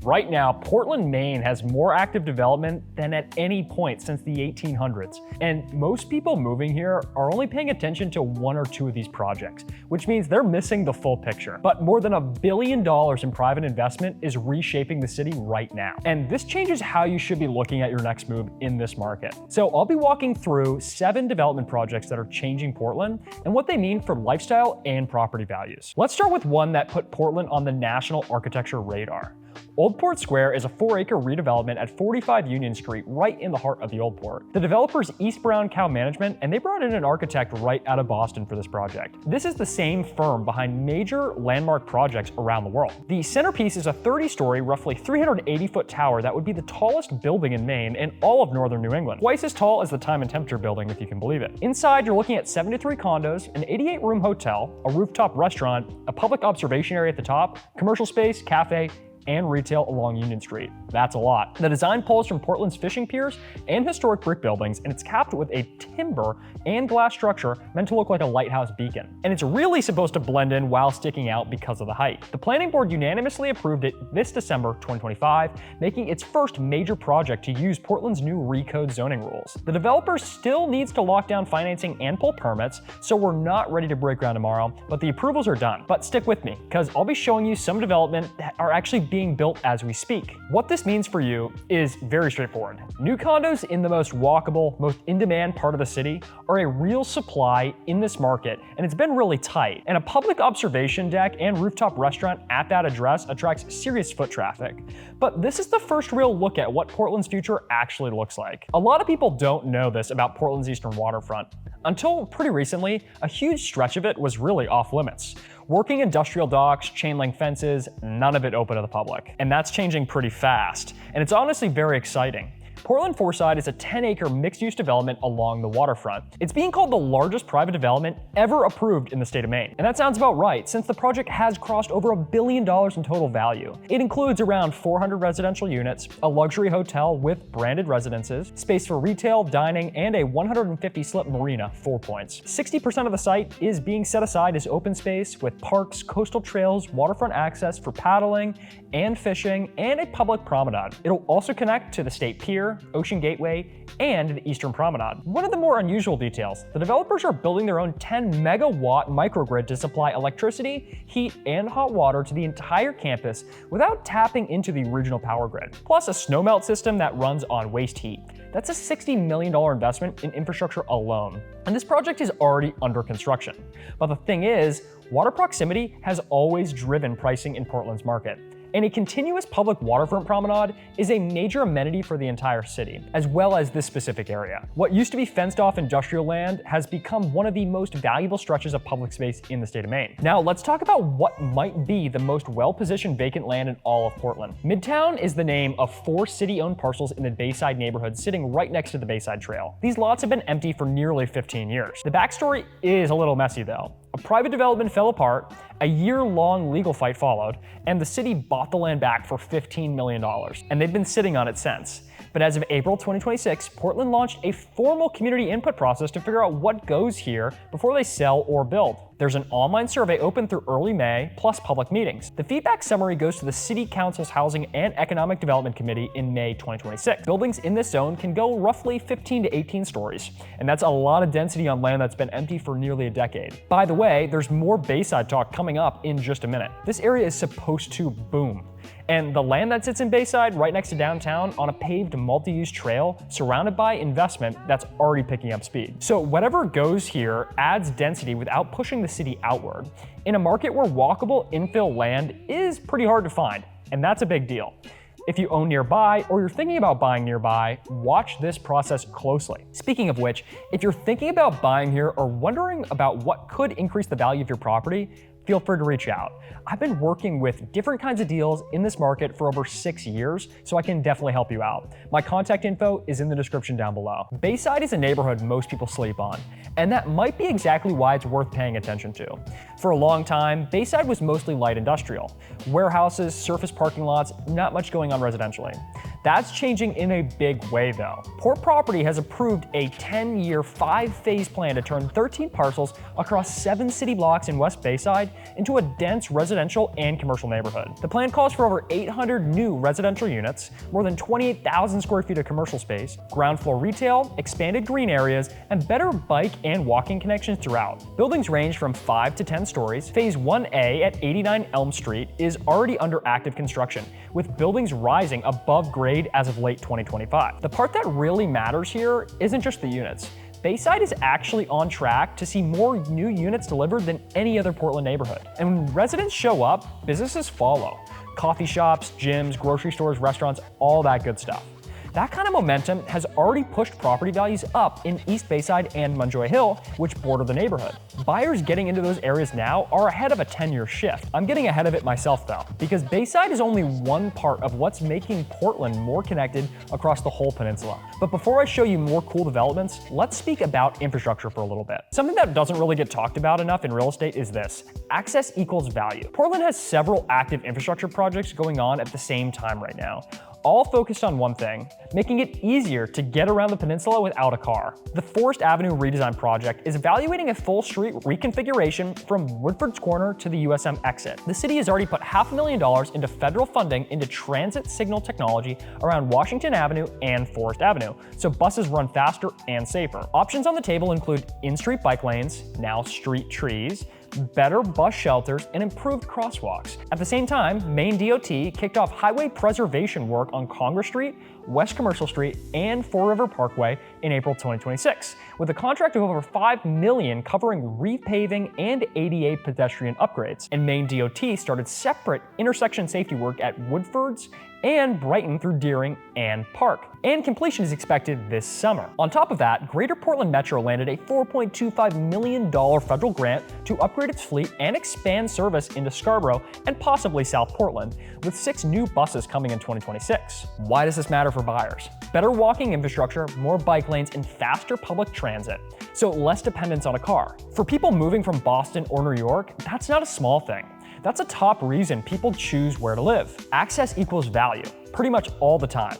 Right now, Portland, Maine has more active development than at any point since the 1800s. And most people moving here are only paying attention to one or two of these projects, which means they're missing the full picture. But more than $1 billion in private investment is reshaping the city right now. And this changes how you should be looking at your next move in this market. So I'll be walking through 7 development projects that are changing Portland and what they mean for lifestyle and property values. Let's start with one that put Portland on the national architecture radar. Old Port Square is a 4-acre redevelopment at 45 Union Street, right in the heart of the Old Port. The developer's East Brown Cow Management, and they brought in an architect right out of Boston for this project. This is the same firm behind major landmark projects around the world. The centerpiece is a 30-story, roughly 380-foot tower that would be the tallest building in Maine and all of northern New England. Twice as tall as the Time and Temperature building, if you can believe it. Inside, you're looking at 73 condos, an 88-room hotel, a rooftop restaurant, a public observation area at the top, commercial space, cafe, and retail along Union Street. That's a lot. The design pulls from Portland's fishing piers and historic brick buildings, and it's capped with a timber and glass structure meant to look like a lighthouse beacon. And it's really supposed to blend in while sticking out because of the height. The planning board unanimously approved it this December 2025, making its first major project to use Portland's new recode zoning rules. The developer still needs to lock down financing and pull permits, so we're not ready to break ground tomorrow, but the approvals are done. But stick with me, because I'll be showing you some development that are actually being built as we speak. What this means for you is very straightforward. New condos in the most walkable, most in-demand part of the city are a real supply in this market, and it's been really tight. And a public observation deck and rooftop restaurant at that address attracts serious foot traffic. But this is the first real look at what Portland's future actually looks like. A lot of people don't know this about Portland's eastern waterfront. Until pretty recently, a huge stretch of it was really off limits. Working industrial docks, chain link fences, none of it open to the public. And that's changing pretty fast. And it's honestly very exciting. Portland Foreside is a 10-acre mixed-use development along the waterfront. It's being called the largest private development ever approved in the state of Maine. And that sounds about right, since the project has crossed over $1 billion in total value. It includes around 400 residential units, a luxury hotel with branded residences, space for retail, dining, and a 150-slip marina, 4 points. 60% of the site is being set aside as open space with parks, coastal trails, waterfront access for paddling and fishing, and a public promenade. It'll also connect to the State Pier, Ocean Gateway, and the Eastern Promenade. One of the more unusual details, the developers are building their own 10 megawatt microgrid to supply electricity, heat, and hot water to the entire campus without tapping into the regional power grid. Plus a snowmelt system that runs on waste heat. That's a $60 million investment in infrastructure alone. And this project is already under construction. But the thing is, water proximity has always driven pricing in Portland's market. And a continuous public waterfront promenade is a major amenity for the entire city, as well as this specific area. What used to be fenced-off industrial land has become one of the most valuable stretches of public space in the state of Maine. Now, let's talk about what might be the most well-positioned vacant land in all of Portland. Midtown is the name of 4 city-owned parcels in the Bayside neighborhood sitting right next to the Bayside Trail. These lots have been empty for nearly 15 years. The backstory is a little messy, though. A private development fell apart, a year-long legal fight followed, and the city bought the land back for $15 million. And they've been sitting on it since. But as of April 2026, Portland launched a formal community input process to figure out what goes here before they sell or build. There's an online survey open through early May, plus public meetings. The feedback summary goes to the City Council's Housing and Economic Development Committee in May 2026. Buildings in this zone can go roughly 15 to 18 stories, and that's a lot of density on land that's been empty for nearly a decade. By the way, there's more Bayside talk coming up in just a minute. This area is supposed to boom. And the land that sits in Bayside, right next to downtown, on a paved multi-use trail, surrounded by investment that's already picking up speed. So whatever goes here adds density without pushing the city outward, in a market where walkable infill land is pretty hard to find, and that's a big deal. If you own nearby, or you're thinking about buying nearby, watch this process closely. Speaking of which, if you're thinking about buying here or wondering about what could increase the value of your property, feel free to reach out. I've been working with different kinds of deals in this market for over 6 years, so I can definitely help you out. My contact info is in the description down below. Bayside is a neighborhood most people sleep on, and that might be exactly why it's worth paying attention to. For a long time, Bayside was mostly light industrial. Warehouses, surface parking lots, not much going on residentially. That's changing in a big way though. Port Property has approved a 10-year, 5-phase plan to turn 13 parcels across 7 city blocks in West Bayside into a dense residential and commercial neighborhood. The plan calls for over 800 new residential units, more than 28,000 square feet of commercial space, ground floor retail, expanded green areas, and better bike and walking connections throughout. Buildings range from 5 to 10 stories. Phase 1A at 89 Elm Street is already under active construction, with buildings rising above grade as of late 2025. The part that really matters here isn't just the units. Bayside is actually on track to see more new units delivered than any other Portland neighborhood. And when residents show up, businesses follow. Coffee shops, gyms, grocery stores, restaurants, all that good stuff. That kind of momentum has already pushed property values up in East Bayside and Munjoy Hill, which border the neighborhood. Buyers getting into those areas now are ahead of a 10-year shift. I'm getting ahead of it myself though, because Bayside is only one part of what's making Portland more connected across the whole peninsula. But before I show you more cool developments, let's speak about infrastructure for a little bit. Something that doesn't really get talked about enough in real estate is this: access equals value. Portland has several active infrastructure projects going on at the same time right now, all focused on one thing: making it easier to get around the peninsula without a car. The Forest Avenue redesign project is evaluating a full street reconfiguration from Woodford's Corner to the USM exit. The city has already put $500,000 into federal funding into transit signal technology around Washington Avenue and Forest Avenue, so buses run faster and safer. Options on the table include in-street bike lanes, now street trees, better bus shelters, and improved crosswalks. At the same time, Maine DOT kicked off highway preservation work on Congress Street, West Commercial Street, and Four River Parkway in April 2026, with a contract of over $5 million covering repaving and ADA pedestrian upgrades. And Maine DOT started separate intersection safety work at Woodford's and Brighton through Deering and Park. And completion is expected this summer. On top of that, Greater Portland Metro landed a $4.25 million federal grant to upgrade its fleet and expand service into Scarborough and possibly South Portland, with 6 new buses coming in 2026. Why does this matter for buyers? Better walking infrastructure, more bike lanes, and faster public transit, so less dependence on a car. For people moving from Boston or New York, that's not a small thing. That's a top reason people choose where to live. Access equals value, pretty much all the time.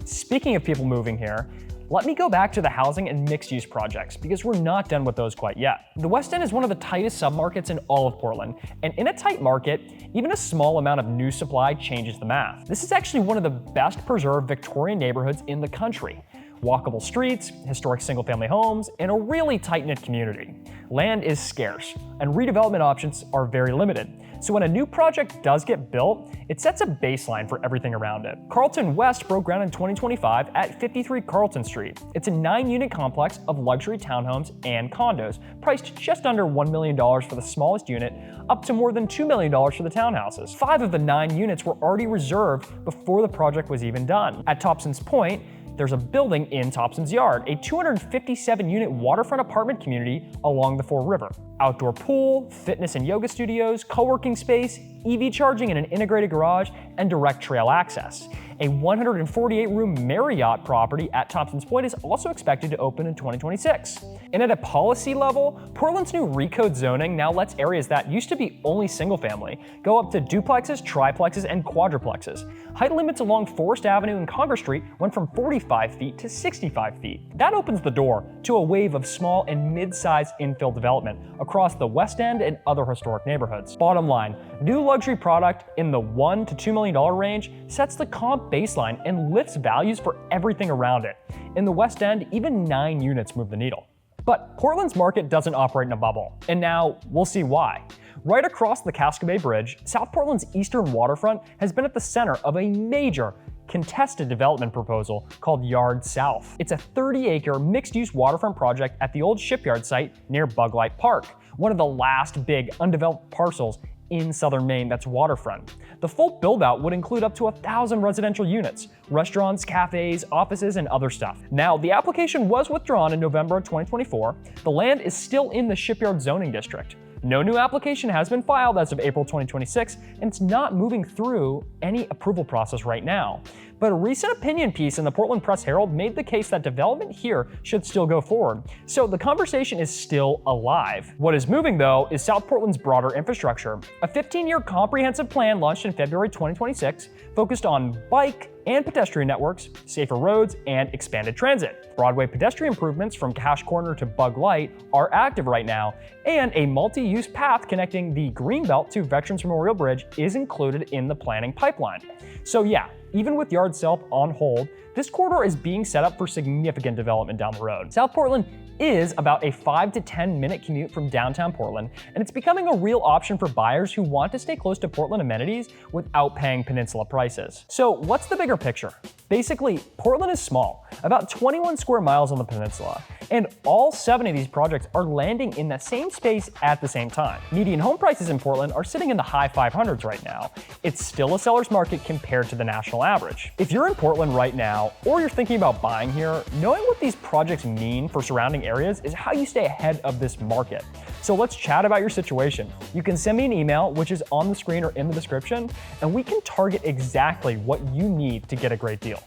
Speaking of people moving here, let me go back to the housing and mixed-use projects, because we're not done with those quite yet. The West End is one of the tightest submarkets in all of Portland, and in a tight market, even a small amount of new supply changes the math. This is actually one of the best preserved Victorian neighborhoods in the country. Walkable streets, historic single-family homes, and a really tight-knit community. Land is scarce, and redevelopment options are very limited. So when a new project does get built, it sets a baseline for everything around it. Carlton West broke ground in 2025 at 53 Carlton Street. It's a 9-unit complex of luxury townhomes and condos, priced just under $1 million for the smallest unit, up to more than $2 million for the townhouses. 5 of the 9 units were already reserved before the project was even done. At Thompson's Point, there's a building in Thompson's Yard, a 257-unit waterfront apartment community along the Fore River. Outdoor pool, fitness and yoga studios, co-working space, EV charging in an integrated garage, and direct trail access. A 148-room Marriott property at Thompson's Point is also expected to open in 2026. And at a policy level, Portland's new recode zoning now lets areas that used to be only single-family go up to duplexes, triplexes, and quadruplexes. Height limits along Forest Avenue and Congress Street went from 45 feet to 65 feet. That opens the door to a wave of small and mid-sized infill development across the West End and other historic neighborhoods. Bottom line, new luxury product in the $1 to $2 million range sets the comp baseline and lifts values for everything around it. In the West End, even 9 units move the needle. But Portland's market doesn't operate in a bubble, and now we'll see why. Right across the Casco Bay Bridge, South Portland's eastern waterfront has been at the center of a major contested development proposal called Yard South. It's a 30-acre mixed-use waterfront project at the old shipyard site near Buglight Park, one of the last big undeveloped parcels in southern Maine that's waterfront. The full build-out would include up to 1,000 residential units, restaurants, cafes, offices, and other stuff. Now, the application was withdrawn in November of 2024. The land is still in the shipyard zoning district. No new application has been filed as of April 2026, and it's not moving through any approval process right now. But a recent opinion piece in the Portland Press Herald made the case that development here should still go forward. So the conversation is still alive. What is moving, though, is South Portland's broader infrastructure. A 15-year comprehensive plan launched in February 2026 focused on bike and pedestrian networks, safer roads, and expanded transit. Broadway pedestrian improvements from Cash Corner to Bug Light are active right now, and a multi-use path connecting the Greenbelt to Veterans Memorial Bridge is included in the planning pipeline. So yeah, even with Yard South on hold, this corridor is being set up for significant development down the road. South Portland is about a 5 to 10 minute commute from downtown Portland, and it's becoming a real option for buyers who want to stay close to Portland amenities without paying peninsula prices. So what's the bigger picture? Basically, Portland is small, about 21 square miles on the peninsula, and all 7 of these projects are landing in the same space at the same time. Median home prices in Portland are sitting in the high 500s right now. It's still a seller's market compared to the national average. If you're in Portland right now, or you're thinking about buying here, knowing what these projects mean for surrounding areas is how you stay ahead of this market. So let's chat about your situation. You can send me an email, which is on the screen or in the description, and we can target exactly what you need to get a great deal.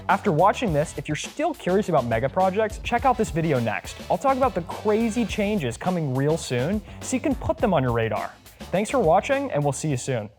After watching this, if you're still curious about mega projects, check out this video next. I'll talk about the crazy changes coming real soon so you can put them on your radar. Thanks for watching, and we'll see you soon.